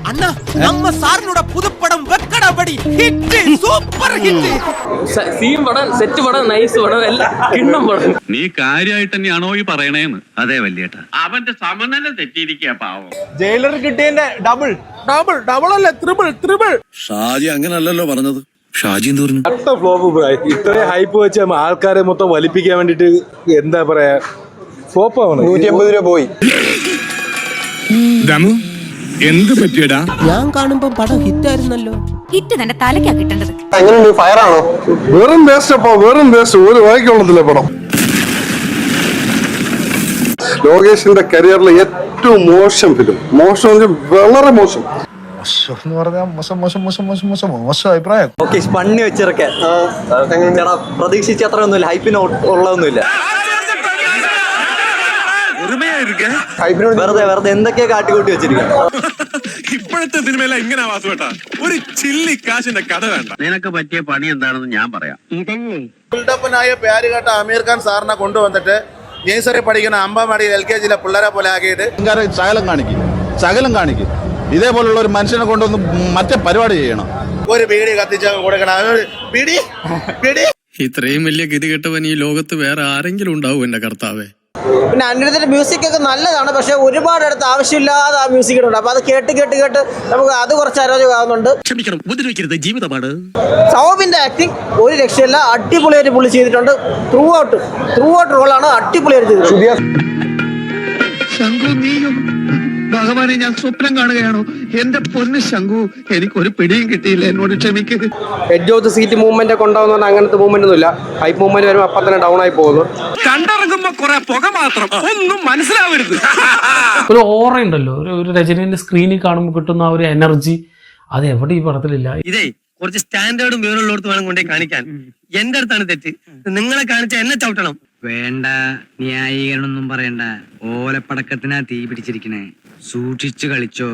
അണ്ണാ നമ്മ സാറിനോട് പുതുപ്പടം വെക്കടപടി hit super hit scene പടം സെറ്റ് പടം നൈസ് പടം എല്ലാം കിണ്ണം പടം. നീ കാര്യമായിട്ട് തന്നെയാണോ ഈ പറയണേന്ന്? അതെ വല്യേട്ടാ. അവന്റെ സമനില തെറ്റിയിരിക്കുക പാവം. ജയിലർ കിട്ടിയതിന്റെ ഡബിൾ അല്ല ത്രിബിൾ. ഷാജി അങ്ങനല്ലല്ലോ പറഞ്ഞത്. ഷാജി എന്ത് പറഞ്ഞു? അടുത്ത ഫ്ലോപ്പ് പോയി. ഇത്രയും ഹൈപ്പ് വെച്ച് ആൾക്കാരെ മൊത്തം വലിപ്പിക്കാൻ വേണ്ടിട്ട് എന്താ പറയാ, ഫ്ലോപ്പ് ആവണം. 150 രൂപ പോയി. എന്ത് പറ്റിയടാ? ഞാൻ കാണുമ്പോ പടം ഹിറ്റായിരുന്നല്ലോ. ഹിറ്റ് തന്നെ തലക്കാ കിട്ടേണ്ടത്. വെറും വേസ്റ്റ് ഒരു വായിക്കൊള്ളത്തില്ല പടം. ലോകേഷിന്റെ കരിയറിലെ ഏറ്റവും മോശം ഫിലിം. മോശം, വളരെ മോശം എന്ന് പറഞ്ഞാൽ മോശം അഭിപ്രായം. പണ്ണി വെച്ചിറക്കാൻ പ്രതീക്ഷിച്ച അത്ര ഒന്നുമില്ല, ഹൈപ്പിന് ഉള്ളതൊന്നുമില്ല. വെറുതെ എന്തൊക്കെയാ കാട്ടിക്കൂട്ടി വെച്ചിരിക്കുക. ഇപ്പോഴത്തെ സിനിമയില ഇങ്ങനെ വാസുവേട്ടാ, ഒരു ചില്ലി കാശിന്റെ കഥ വേണ്ട. നിനക്ക് പറ്റിയ പണി എന്താണെന്ന് ഞാൻ പറയാം. ബിൽഡപ്പനായ പേര് കേട്ട അമീർ ഖാൻ സാറിനെ കൊണ്ടുവന്നിട്ട് നേഴ്സറി പഠിക്കുന്ന അമ്പമടി LKG പിള്ളേരെ പോലെ ആക്കിയിട്ട് ശകലം കാണിക്കും. ഇതേപോലുള്ള ഒരു മനുഷ്യനെ കൊണ്ടൊന്ന് മറ്റേ പരിപാടി ചെയ്യണം. ഒരു ബീഡി കത്തിച്ച് കൊടുക്കണം. ബീഡി ഇത്രയും വലിയ ഗതികെട്ടവൻ ഈ ലോകത്ത് വേറെ ആരെങ്കിലും ഉണ്ടാവും എന്റെ കർത്താവേ. പിന്നെ അനിരുദ്ധന്റെ മ്യൂസിക് ഒക്കെ നല്ലതാണ്, പക്ഷെ ഒരുപാട് അടുത്ത് ആവശ്യമില്ലാതെ ആ മ്യൂസിക് ഉണ്ട്. അപ്പൊ അത് കേട്ട് നമുക്ക് അത് കുറച്ച് അരോചകമാകുന്നുണ്ട്. ക്ഷമിക്കണം, ഉപദ്രവിക്കരുത്, ജീവിതമാണ്. സൗബിന്റെ ആക്ടിങ് ഒരു രക്ഷയില്ല, അടിപൊളിയായിട്ട് പുള്ളി ചെയ്തിട്ടുണ്ട്. ത്രൂ ഔട്ട് റോളാണ് അടിപൊളിയായിട്ട് ചെയ്തിട്ടുണ്ട്. ഭഗവാനെ, ഞാൻ സ്വപ്നം കാണുകയാണോ? എന്റെ പൊന്ന് ശംഖു, എനിക്കൊരു പിടിയും കിട്ടിയില്ല, എന്നോട് ക്ഷമിക്കരുത്. Edge of the seat movement ഒക്കെ ഉണ്ടാവുന്ന അങ്ങനത്തെ മൂവ്മെന്റ് ഒന്നുമില്ല. ഹൈപ്പ് മൂവ്മെന്റ് വരുമ്പോൾ അപ്പം തന്നെ ഡൗൺ ആയി പോകുന്നു. കണ്ടിറങ്ങുമ്പോ കുറെ പുക മാത്രം, ഒന്നും മനസ്സിലാവരുത്. ഒരു ഓറ ഉണ്ടല്ലോ, ഒരു രജനീന്റെ സ്ക്രീനിൽ കാണുമ്പോൾ കിട്ടുന്ന ആ ഒരു എനർജി, അത് എവിടെ ഈ പടത്തിലില്ല. ഇതേ കുറച്ച് സ്റ്റാൻഡേർഡും വേറുള്ളടത്ത് വേണം കൊണ്ടേ കാണിക്കാൻ. എന്റെ അടുത്താണ് തെറ്റ്. നിങ്ങളെ കാണിച്ച എന്നെ ചവിട്ടണം. വേണ്ട, ന്യായീകരണം ഒന്നും പറയണ്ട. ഓലപ്പടക്കത്തിനാ തീ പിടിച്ചിരിക്കണേ, സൂക്ഷിച്ചു കളിച്ചോ.